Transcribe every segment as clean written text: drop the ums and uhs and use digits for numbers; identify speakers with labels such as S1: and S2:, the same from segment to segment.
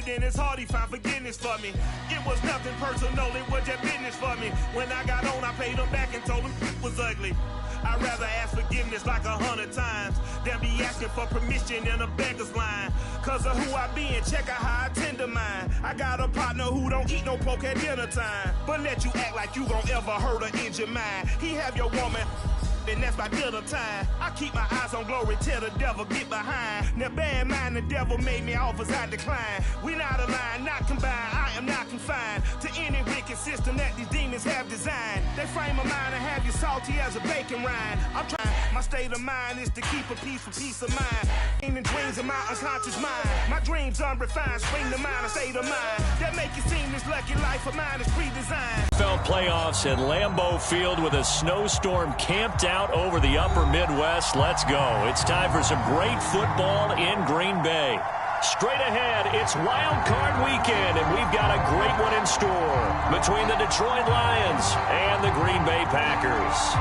S1: then it's hard he found forgiveness for me. It was nothing personal, it was just business for me. When I got on, I paid him back and told him it was ugly. I'd rather ask forgiveness like 100 times than be asking for permission in a beggar's line. Cause of who I be and check out how I tend to mine. I got a partner who don't eat no pork at dinner time, but let you act like you gon' ever hurt or injure mine. He have your woman, and that's by dinner time. I keep my eyes on glory till the devil get behind. Now bear in mind the devil made me offers I decline. We not aligned, not combined, I am not confined to any wicked system that these demons have designed. They frame a mind and have you salty as a bacon rind. I'm trying, my state of mind is to keep a peaceful peace of mind. In the dreams of my unconscious mind, my dreams unrefined, spring to mind, a state of mind that make it seem this lucky life of mine is pre-designed.
S2: NFL playoffs at Lambeau Field with a snowstorm camped out over the upper Midwest. Let's go. It's time for some great football in Green Bay. Straight ahead, it's Wild Card Weekend, and we've got a great one in store between the Detroit Lions and the Green Bay Packers.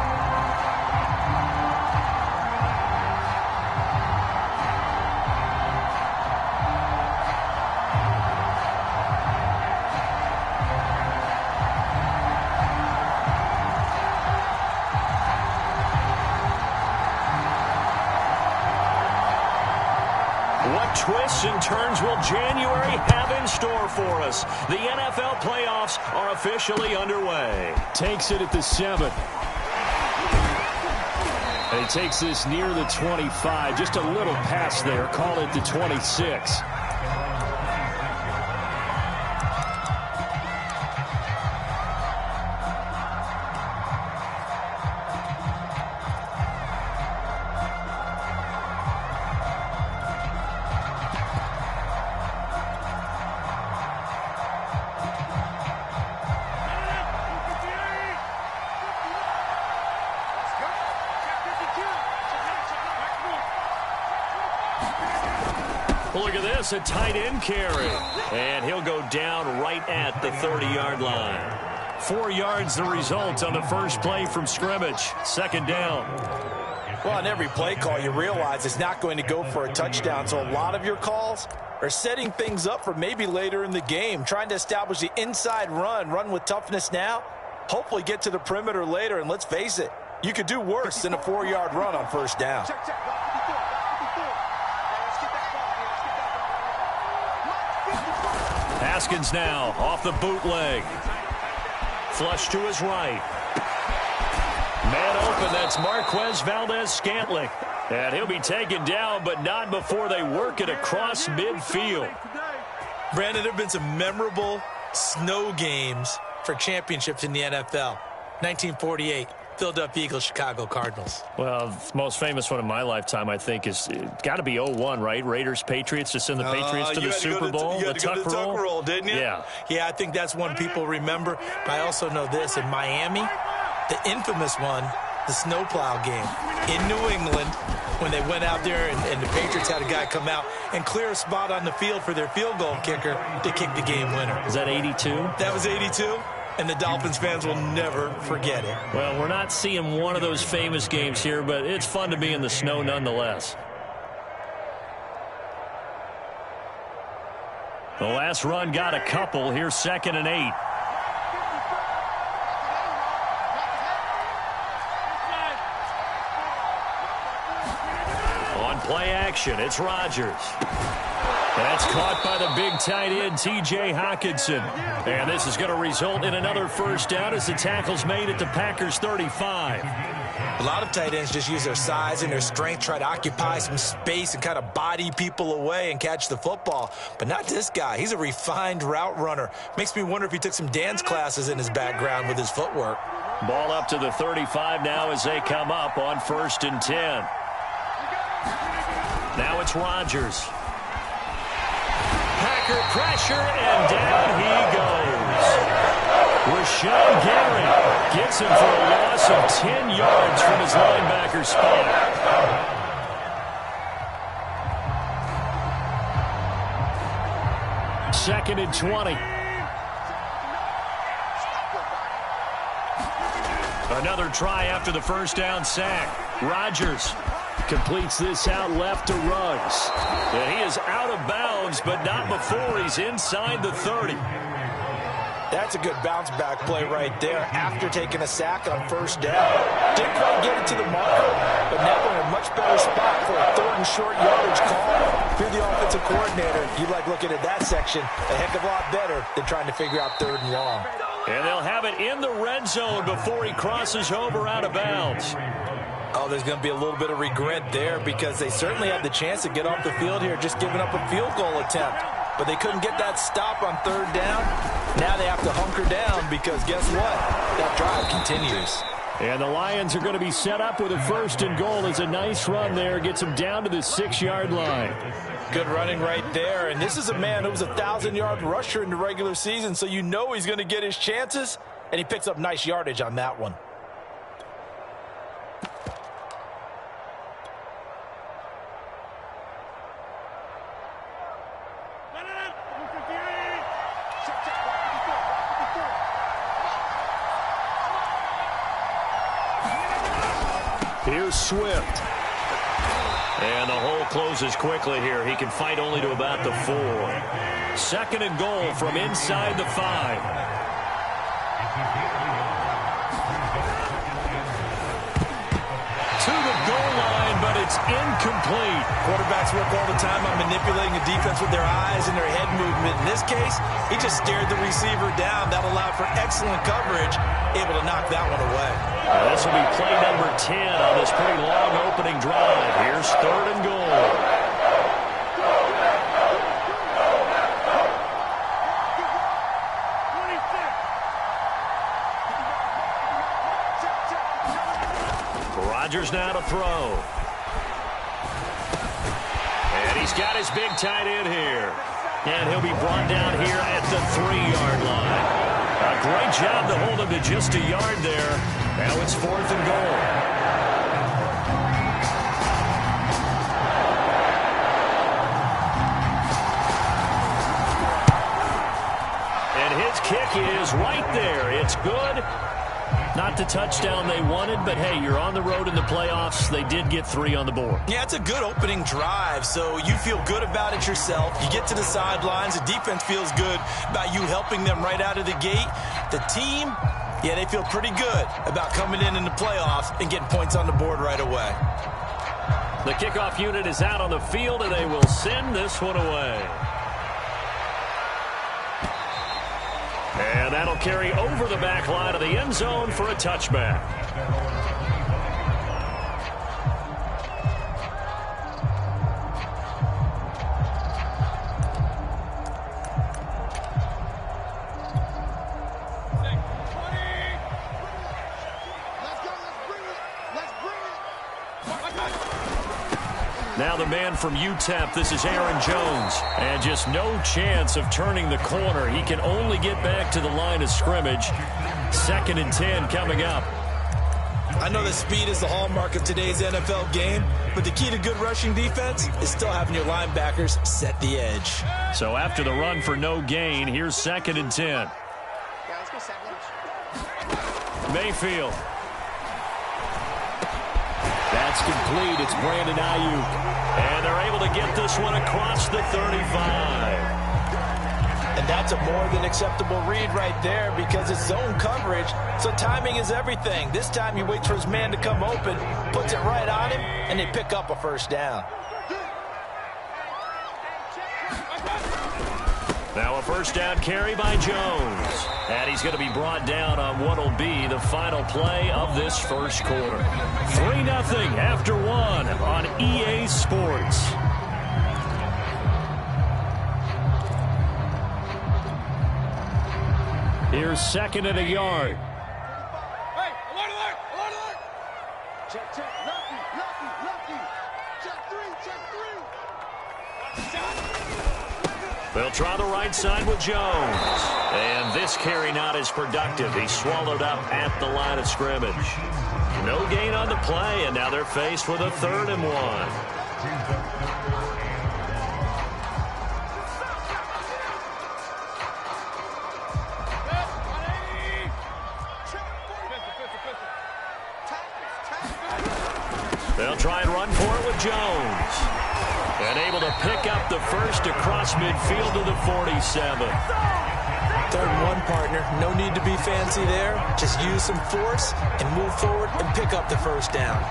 S2: Twists and turns will January have in store for us? The NFL playoffs are officially underway.
S3: Takes it at the 7. And he takes this near the 25. Just a little pass there. Call it the 26.
S2: Look at this, a tight end carry. And he'll go down right at the 30-yard line. 4 yards the result on the first play from scrimmage. Second down.
S4: Well, on every play call, you realize it's not going to go for a touchdown. So a lot of your calls are setting things up for maybe later in the game, trying to establish the inside run with toughness now, hopefully get to the perimeter later. And let's face it, you could do worse than a 4-yard run on first down.
S2: Haskins now off the bootleg. Flush to his right. Man open, that's Marquez Valdez-Scantling. And he'll be taken down, but not before they work it across midfield.
S4: Brandon, there have been some memorable snow games for championships in the NFL. 1948. Philadelphia Eagles, Chicago Cardinals.
S2: Well, the most famous one in my lifetime, I think, is got to be 01, right? Raiders, Patriots, to send the Patriots to the Super Bowl.
S4: You had to go to the Tuck Roll, didn't you?
S2: Yeah.
S4: Yeah, I think that's one people remember. But I also know this. In Miami, the infamous one, the snowplow game. In New England, when they went out there and the Patriots had a guy come out and clear a spot on the field for their field goal kicker to kick the game winner.
S2: Is that 82?
S4: That was 82. And the Dolphins fans will never forget it.
S2: Well, we're not seeing one of those famous games here, but it's fun to be in the snow nonetheless. The last run got a couple. Here's 2nd and 8. On play action, it's Rodgers. That's caught by the big tight end, T.J. Hockenson. And this is going to result in another first down as the tackle's made at the Packers' 35.
S4: A lot of tight ends just use their size and their strength, try to occupy some space and kind of body people away and catch the football. But not this guy. He's a refined route runner. Makes me wonder if he took some dance classes in his background with his footwork.
S2: Ball up to the 35 now as they come up on 1st and 10. Now it's Rodgers. Packer pressure, and down he goes. Rashawn Gary gets him for a loss of 10 yards from his linebacker spot. Second and 20. Another try after the first down sack. Rodgers completes this out left to Ruggs. And he is out of bounds Jones, but not before he's inside the 30.
S4: That's a good bounce-back play right there after taking a sack on first down. Didn't quite get it to the marker, but now we're in a much better spot for a third and short yardage call. If you're the offensive coordinator, you like looking at that section a heck of a lot better than trying to figure out third and long.
S2: And they'll have it in the red zone before he crosses over out of bounds.
S4: Oh, there's going to be a little bit of regret there because they certainly had the chance to get off the field here, just giving up a field goal attempt. But they couldn't get that stop on third down. Now they have to hunker down because guess what? That drive continues.
S2: And the Lions are going to be set up with a first and goal. As a nice run there. Gets them down to the 6-yard line.
S4: Good running right there. And this is a man who was a 1,000-yard rusher in the regular season, so you know he's going to get his chances. And he picks up nice yardage on that one.
S2: Here's Swift. And the hole closes quickly here. He can fight only to about the 4. Second and goal from inside the 5. To the goal line, but it's incomplete.
S4: Quarterbacks work all the time on manipulating the defense with their eyes and their head movement. In this case, he just stared the receiver down. That allowed for excellent coverage, able to knock that one away.
S2: This will be play number 10 on this pretty long opening drive. Here's third and goal. Rodgers now to throw. And he's got his big tight end here. And he'll be brought down here at the 3-yard line. A great job to hold him to just a yard there. Now it's fourth and goal. And his kick is right there. It's good. Not the touchdown they wanted, but hey, you're on the road in the playoffs. They did get 3 on the board.
S4: Yeah, it's a good opening drive, so you feel good about it yourself. You get to the sidelines. The defense feels good about you helping them right out of the gate. The team, yeah, they feel pretty good about coming in the playoffs and getting points on the board right away.
S2: The kickoff unit is out on the field, and they will send this one away. And that'll carry over the back line of the end zone for a touchback. Now the man from UTEP, this is Aaron Jones. And just no chance of turning the corner. He can only get back to the line of scrimmage. 2nd and 10 coming up.
S4: I know that speed is the hallmark of today's NFL game, but the key to good rushing defense is still having your linebackers set the edge.
S2: So after the run for no gain, here's 2nd and 10. Mayfield. That's complete. It's Brandon Ayuk. And they're able to get this one across the 35.
S4: And that's a more than acceptable read right there because it's zone coverage, so timing is everything. This time he waits for his man to come open, puts it right on him, and they pick up a first down.
S2: Now a first down carry by Jones. And he's going to be brought down on what will be the final play of this first quarter. 3-0 after 1 on EA Sports. Here's 2nd and a yard.
S5: Hey, alert. Check, lefty. Check 3.
S2: They'll try the right side with Jones. And this carry not as productive. He's swallowed up at the line of scrimmage. No gain on the play, and now they're faced with a 3rd and 1. They'll try and run for it with Jones. And able to pick up the first across midfield to the 47.
S4: 3rd and 1, partner. No need to be fancy there. Just use some force and move forward and pick up the first down.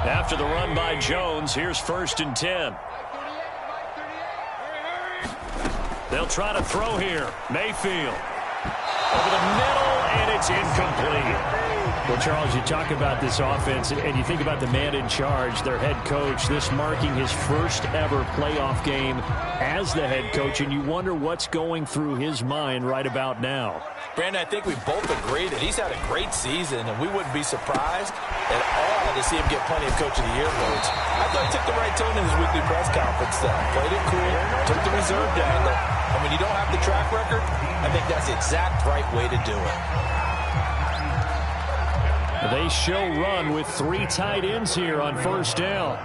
S2: After the run by Jones, here's 1st and 10. They'll try to throw here. Mayfield. Over the middle, and it's incomplete.
S3: Well, Charles, you talk about this offense, and you think about the man in charge, their head coach, this marking his first ever playoff game as the head coach, and you wonder what's going through his mind right about now.
S4: Brandon, I think we both agree that he's had a great season, and we wouldn't be surprised at all to see him get plenty of Coach of the Year votes. I thought he took the right tone in his weekly press conference, though. Played it cool, took the reserve down, and when you don't have the track record, I think that's the exact right way to do it.
S3: They show run with 3 tight ends here on 1st down.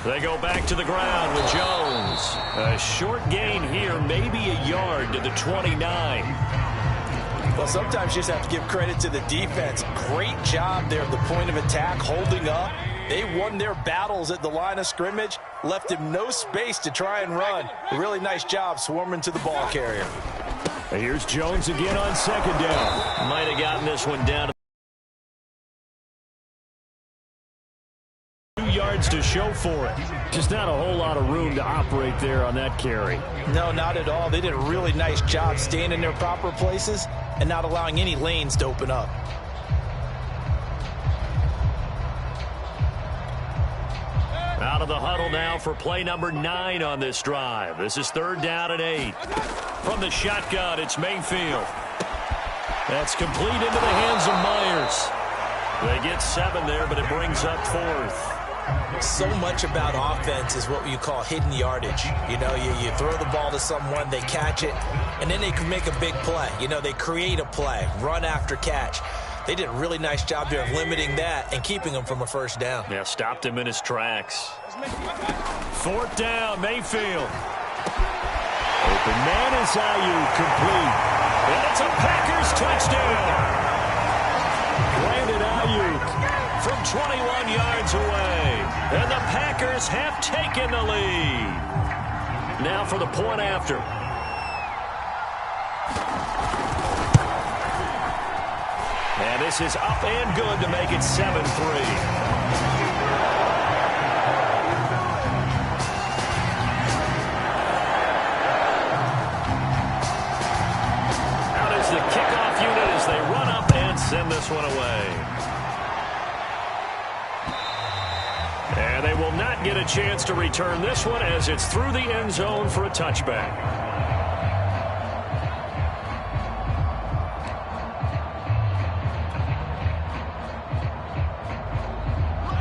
S2: They go back to the ground with Jones. A short gain here, maybe a yard to the 29.
S4: Well, sometimes you just have to give credit to the defense. Great job there at the point of attack, holding up. They won their battles at the line of scrimmage, left him no space to try and run. A really nice job swarming to the ball carrier.
S3: Here's Jones again on 2nd down.
S2: Might have gotten this one down.
S3: 2 yards to show for it. Just not a whole lot of room to operate there on that carry.
S4: No, not at all. They did a really nice job staying in their proper places and not allowing any lanes to open up.
S2: Out of the huddle now for play number 9 on this drive. This is 3rd down and 8. From the shotgun, it's Mayfield. That's complete into the hands of Myers. They get 7 there, but it brings up 4th.
S4: So much about offense is what you call hidden yardage. You know, you throw the ball to someone, they catch it, and then they can make a big play. You know, they create a play, run after catch. They did a really nice job there of limiting that and keeping him from a first down.
S2: Yeah, stopped him in his tracks. 4th down, Mayfield. Open man is Ayuk, complete. And it's a Packers touchdown. Brandon Ayuk from 21 yards away. And the Packers have taken the lead. Now for the point after. And this is up and good to make it 7-3. Out is the kickoff unit as they run up and send this one away. And they will not get a chance to return this one as it's through the end zone for a touchback.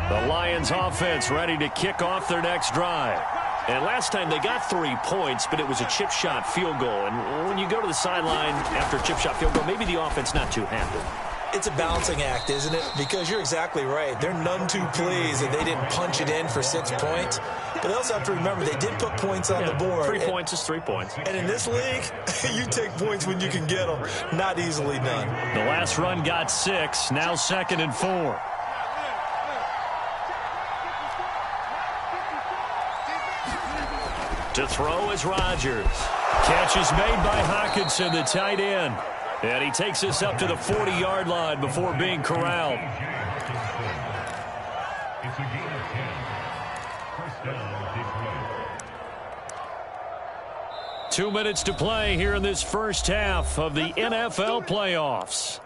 S2: The Lions offense ready to kick off their next drive. And last time they got 3 points, but it was a chip shot field goal. And when you go to the sideline after a chip shot field goal, maybe the offense not too happy.
S4: It's a balancing act, isn't it? Because you're exactly right. They're none too pleased that they didn't punch it in for 6 points. But they also have to remember they did put points on the board.
S2: 3 points is 3 points.
S4: And in this league, you take points when you can get them. Not easily done.
S2: The last run got 6. Now 2nd and 4. To throw is Rodgers. Catch is made by Hockenson, the tight end. And he takes us up to the 40-yard line before being corralled. Two minutes to play here in this first half of the NFL playoffs.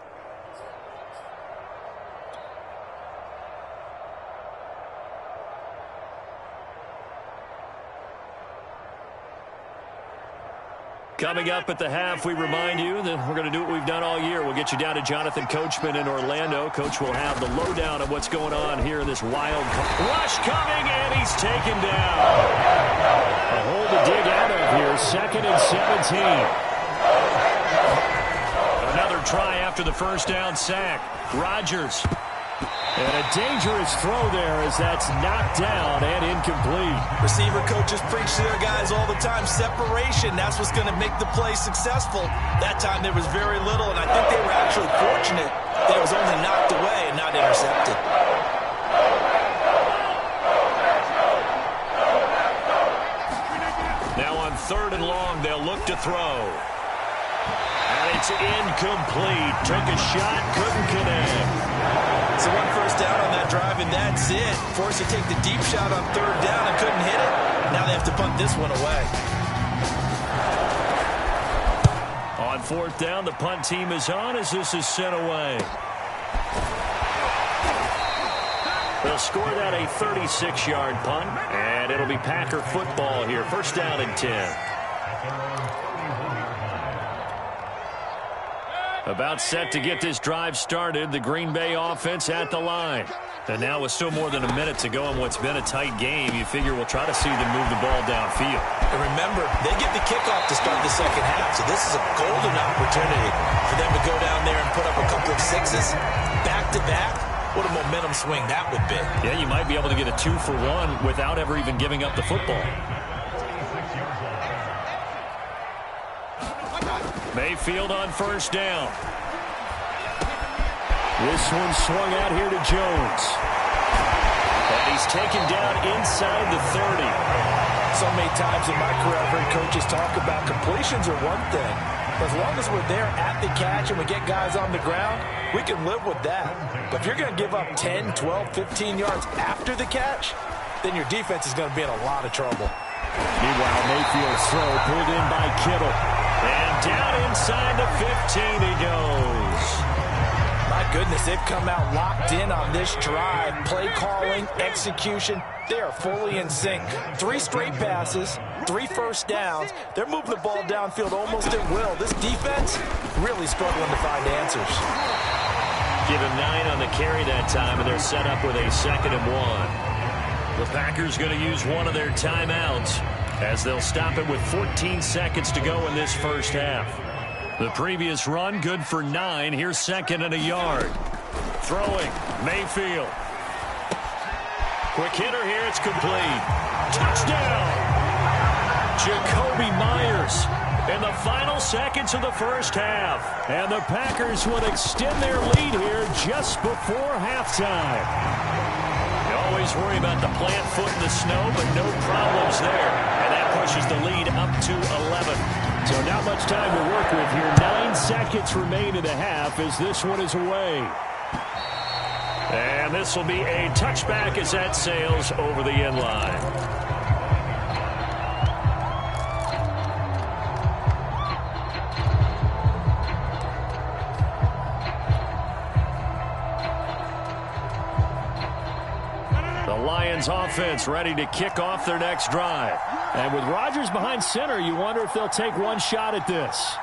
S2: Coming up at the half, we remind you that we're going to do what we've done all year. We'll get you down to Jonathan Coachman in Orlando. Coach will have the lowdown of what's going on here in this wild rush coming, and he's taken down. A hole to dig out of here, 2nd and 17. Another try after the first down sack. Rodgers
S3: And a dangerous throw there as that's knocked down and incomplete.
S4: Receiver coaches preach to their guys all the time. Separation, that's what's going to make the play successful. That time there was very little, and I think they were actually fortunate that it was only knocked away and not intercepted.
S2: Now on 3rd and long, they'll look to throw. And it's incomplete. Took a shot, couldn't connect.
S4: So 1 first down on that drive, and that's it. Forced to take the deep shot on 3rd down and couldn't hit it. Now they have to punt this one away.
S2: On 4th down, the punt team is on as this is sent away. They'll score that a 36-yard punt, and it'll be Packer football here. 1st down and 10. About set to get this drive started, the Green Bay offense at the line. And now with still more than a minute to go in what's been a tight game, you figure we'll try to see them move the ball downfield.
S4: And remember, they get the kickoff to start the second half, so this is a golden opportunity for them to go down there and put up a couple of sixes back-to-back. What a momentum swing that would be.
S2: Yeah, you might be able to get a 2-for-1 without ever even giving up the football. Mayfield on 1st down.
S3: This one swung out here to Jones.
S2: And he's taken down inside the 30.
S4: So many times in my career, I've heard coaches talk about completions are one thing. As long as we're there at the catch and we get guys on the ground, we can live with that. But if you're going to give up 10, 12, 15 yards after the catch, then your defense is going to be in a lot of trouble.
S3: Meanwhile, Mayfield's throw pulled in by Kittle.
S2: And down inside the 15 he goes.
S4: My goodness, they've come out locked in on this drive. Play calling, execution, they are fully in sync. 3 straight passes, 3 first downs. They're moving the ball downfield almost at will. This defense really struggling to find answers.
S2: Give him 9 on the carry that time, and they're set up with a 2nd and 1. The Packers going to use one of their timeouts as they'll stop it with 14 seconds to go in this first half. The previous run, good for 9. Here's 2nd and a yard. Throwing, Mayfield. Quick hitter here, it's complete. Touchdown! Jacoby Myers in the final seconds of the first half.
S3: And the Packers would extend their lead here just before halftime.
S2: You always worry about the plant foot in the snow, but no problems there. And that pushes the lead up to 11.
S3: So not much time to work with here. 9 seconds remain in the half as this one is away.
S2: And this will be a touchback as that sails over the end line. Lions offense ready to kick off their next drive.
S3: And with Rodgers behind center, you wonder if they'll take one shot at this.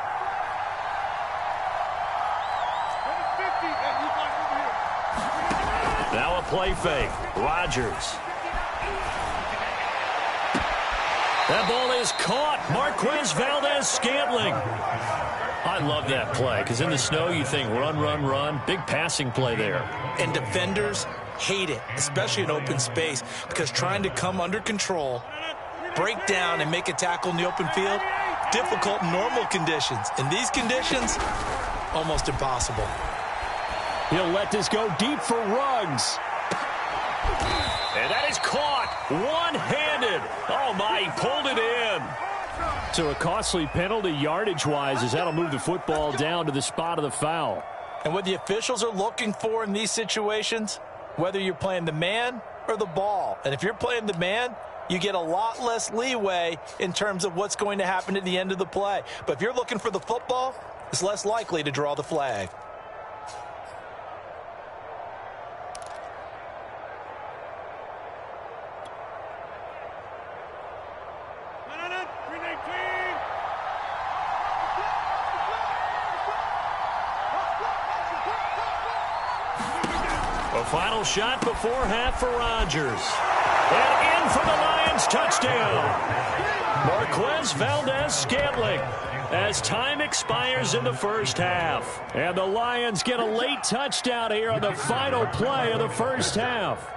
S2: Now a play fake. Rodgers. That ball is caught. Marquez Valdez-Scantling. I love that play because in the snow you think run, run, run. Big passing play there.
S4: And defenders hate it, especially in open space, because trying to come under control, break down, and make a tackle in the open field, difficult in normal conditions. In these conditions, almost impossible.
S3: He'll let this go deep for Ruggs.
S2: And that is caught one-handed. Oh, my, he pulled it in.
S3: So a costly penalty yardage-wise as that'll move the football down to the spot of the foul.
S4: And what the officials are looking for in these situations, whether you're playing the man or the ball. And if you're playing the man, you get a lot less leeway in terms of what's going to happen at the end of the play. But if you're looking for the football, it's less likely to draw the flag.
S2: A final shot before half for Rodgers. And in for the Lions touchdown. Marquez Valdez-Scantling as time expires in the first half. And the Lions get a late touchdown here on the final play of the first half.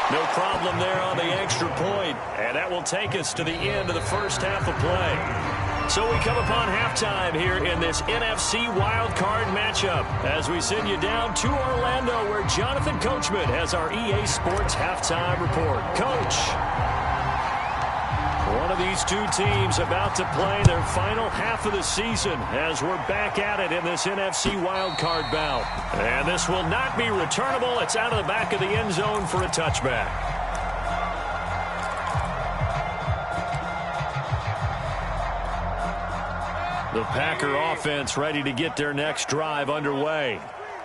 S2: No problem there on the extra point. And that will take us to the end of the first half of play. So we come upon halftime here in this NFC wildcard matchup as we send you down to Orlando where Jonathan Coachman has our EA Sports halftime report. Coach, one of these two teams about to play their final half of the season as we're back at it in this NFC wildcard bout. And this will not be returnable. It's out of the back of the end zone for a touchback. The Packer offense ready to get their next drive underway.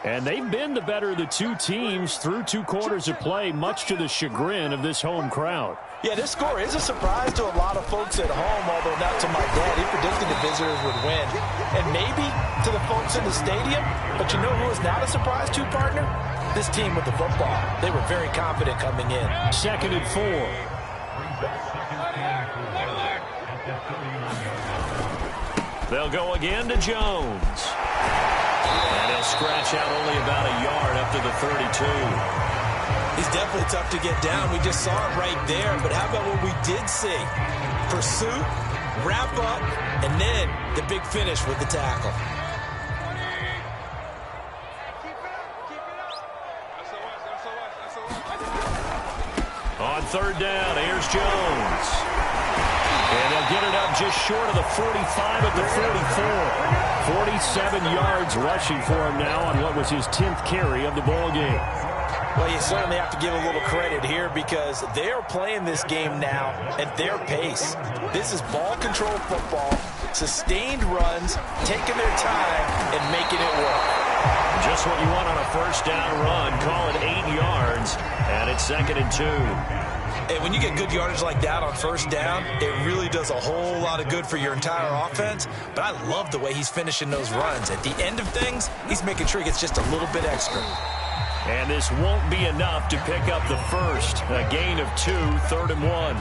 S2: And they've been the better of the two teams through 2 quarters of play, much to the chagrin of this home crowd.
S4: Yeah, this score is a surprise to a lot of folks at home, although not to my dad. He predicted the visitors would win. And maybe to the folks in the stadium. But you know who is not a surprise to, partner? This team with the football. They were very confident coming in.
S3: 2nd and 4.
S2: They'll go again to Jones. And he'll scratch out only about a yard up to the 32.
S4: He's definitely tough to get down. We just saw it right there. But how about what we did see? Pursuit, wrap up, and then the big finish with the tackle.
S2: On 3rd down, here's Jones. And they'll get it up just short of the 45 at the 44. 47 yards rushing for him now on what was his 10th carry of the ball game.
S4: Well, you certainly have to give a little credit here because they're playing this game now at their pace. This is ball control football, sustained runs, taking their time and making it work.
S2: Just what you want on a first down run. Call it 8 yards, and it's 2nd and 2.
S4: And when you get good yardage like that on first down, it really does a whole lot of good for your entire offense. But I love the way he's finishing those runs. At the end of things, he's making sure he gets just a little bit extra.
S2: And this won't be enough to pick up the first. A gain of 2, 3rd and 1.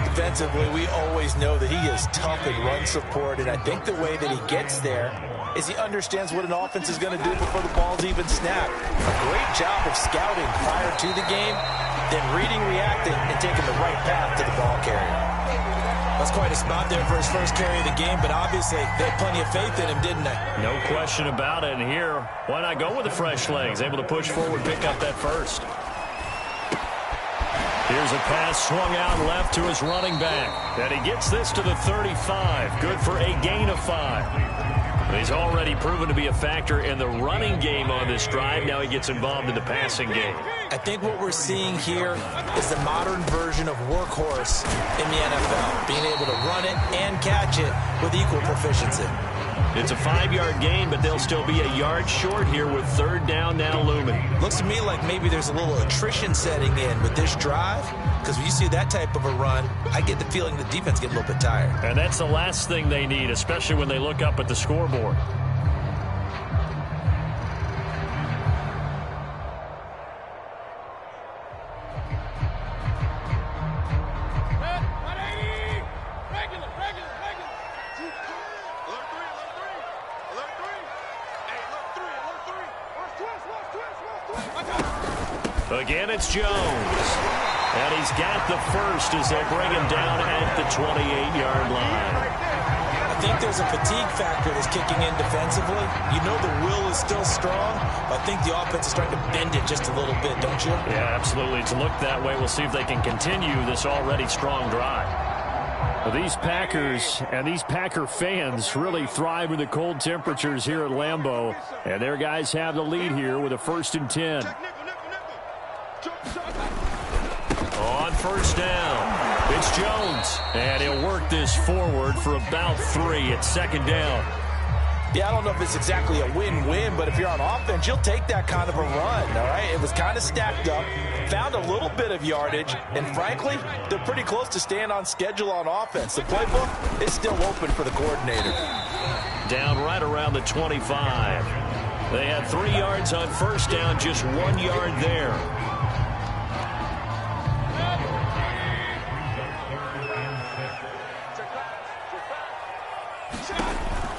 S4: Defensively, we always know that he is tough in run support. And I think the way that he gets there is he understands what an offense is going to do before the ball's even snapped. A great job of scouting prior to the game, then reading, reacting, and taking the right path to the ball carrier. That's quite a spot there for his first carry of the game, but obviously they had plenty of faith in him, didn't they?
S2: No question about it. And here, why not go with the fresh legs? Able to push forward, pick up that first. Here's a pass swung out left to his running back. And he gets this to the 35. Good for a gain of 5. He's already proven to be a factor in the running game on this drive. Now he gets involved in the passing game.
S4: I think what we're seeing here is the modern version of workhorse in the NFL, being able to run it and catch it with equal proficiency.
S2: It's a 5-yard gain, but they'll still be a yard short here with 3rd down now looming.
S4: Looks to me like maybe there's a little attrition setting in with this drive, because when you see that type of a run, I get the feeling the defense gets a little bit tired.
S2: And that's the last thing they need, especially when they look up at the scoreboard. Again, it's Jones. And he's got the first as they'll bring him down at the 28-yard line.
S4: I think there's a fatigue factor that's kicking in defensively. You know the will is still strong, but I think the offense is starting to bend it just a little bit, don't you?
S2: Yeah, absolutely. It's looked that way. We'll see if they can continue this already strong drive.
S3: Well, these Packers and these Packer fans really thrive in the cold temperatures here at Lambeau. And their guys have the lead here with a 1st and 10.
S2: On first down, it's Jones. And he'll work this forward for about 3 at 2nd down.
S4: Yeah, I don't know if it's exactly a win-win, but if you're on offense, you'll take that kind of a run, all right? It was kind of stacked up, found a little bit of yardage, and frankly, they're pretty close to staying on schedule on offense. The playbook is still open for the coordinator.
S2: Down right around the 25. They had 3 yards on first down, just 1 yard there.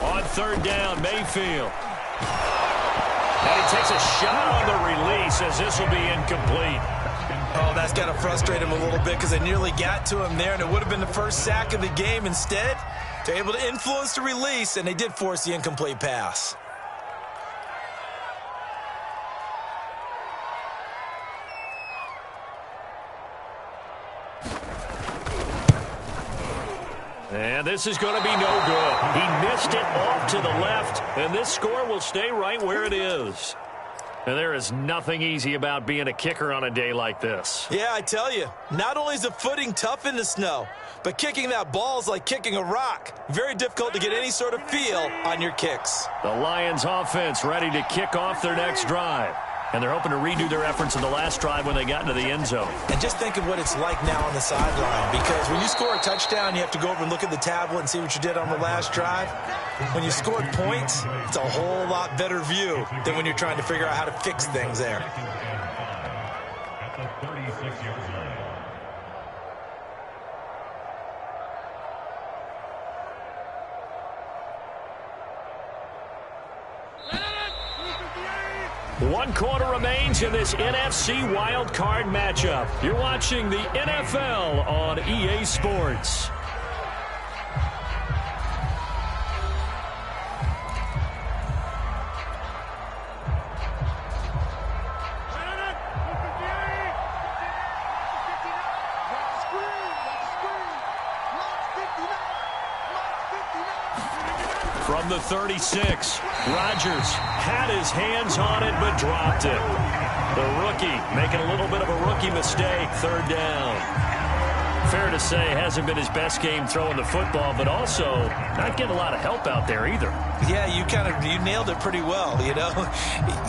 S2: On third down, Mayfield. And he takes a shot on the release as this will be incomplete.
S4: Oh, that's got to frustrate him a little bit because they nearly got to him there, and it would have been the first sack of the game. Instead, they're able to influence the release, and they did force the incomplete pass.
S2: And this is going to be no good. He missed it off to the left, and this score will stay right where it is. And there is nothing easy about being a kicker on a day like this.
S4: Yeah, I tell you, not only is the footing tough in the snow, but kicking that ball is like kicking a rock. Very difficult to get any sort of feel on your kicks.
S2: The Lions offense ready to kick off their next drive. And they're hoping to redo their efforts in the last drive when they got into the end zone.
S4: And just think of what it's like now on the sideline, because when you score a touchdown, you have to go over and look at the tablet and see what you did on the last drive. When you scored points, it's a whole lot better view than when you're trying to figure out how to fix things there.
S6: At the 36-yard line.
S2: One quarter remains in this NFC wild card matchup. You're watching the NFL on EA Sports. From the 36, Rodgers had his hands on it but dropped it. The rookie making a little bit of a rookie mistake, third down. Fair to say, hasn't been his best game throwing the football, but also not getting a lot of help out there either.
S4: Yeah, you nailed it pretty well, you know.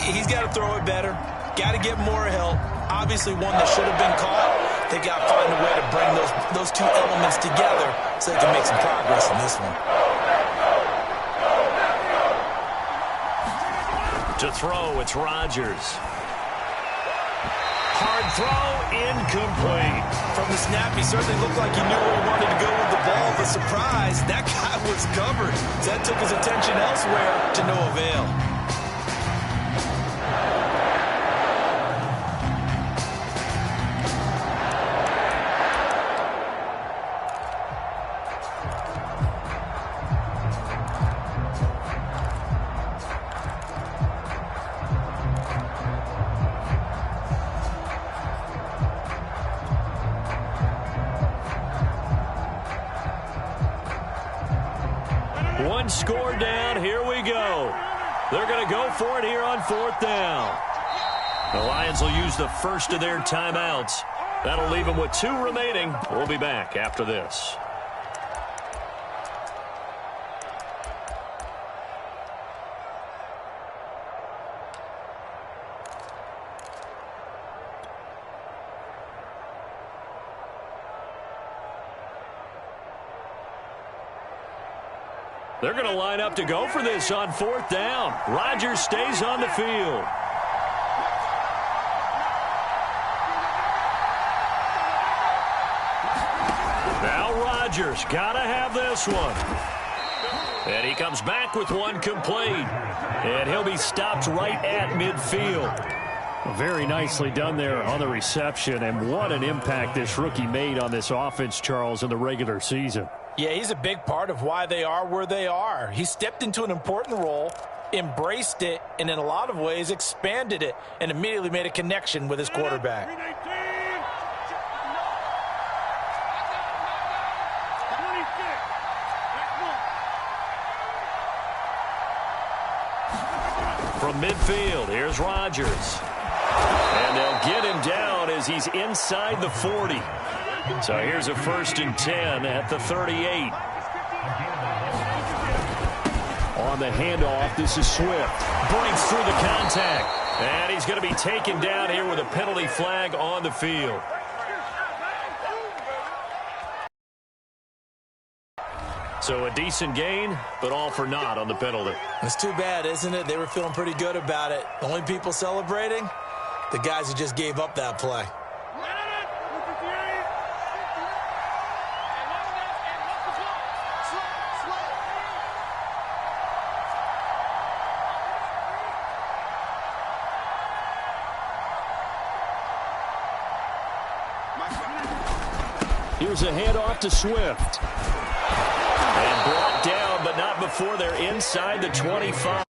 S4: He's got to throw it better, got to get more help. Obviously one that should have been caught. They got to find a way to bring those two elements together so they can make some progress in this one.
S2: To throw, it's Rodgers. Hard throw, incomplete.
S4: From the snap, he certainly looked like he knew where he wanted to go with the ball. The surprise, that guy was covered. That took his attention elsewhere to no avail.
S2: One score down. Here we go. They're going to go for it here on fourth down. The Lions will use the first of their timeouts. That'll leave them with 2 remaining. We'll be back after this. They're going to line up to go for this on fourth down. Rodgers stays on the field. Now Rodgers got to have this one. And he comes back with one complete. And he'll be stopped right at midfield.
S3: Very nicely done there on the reception. And what an impact this rookie made on this offense, Charles, in the regular season.
S4: Yeah, he's a big part of why they are where they are. He stepped into an important role, embraced it, and in a lot of ways expanded it, and immediately made a connection with his quarterback.
S2: From midfield, here's Rodgers. And they'll get him down as he's inside the 40. So here's a 1st and 10 at the 38.
S3: On on the handoff. This is Swift.
S2: Breaks through the contact. And he's going to be taken down here with a penalty flag on the field. So a decent gain, but all for naught on the penalty.
S4: It's too bad, isn't it? They were feeling pretty good about it. The only people celebrating, the guys who just gave up that play.
S3: Here's a handoff to Swift.
S2: And brought down, but not before they're inside the 25.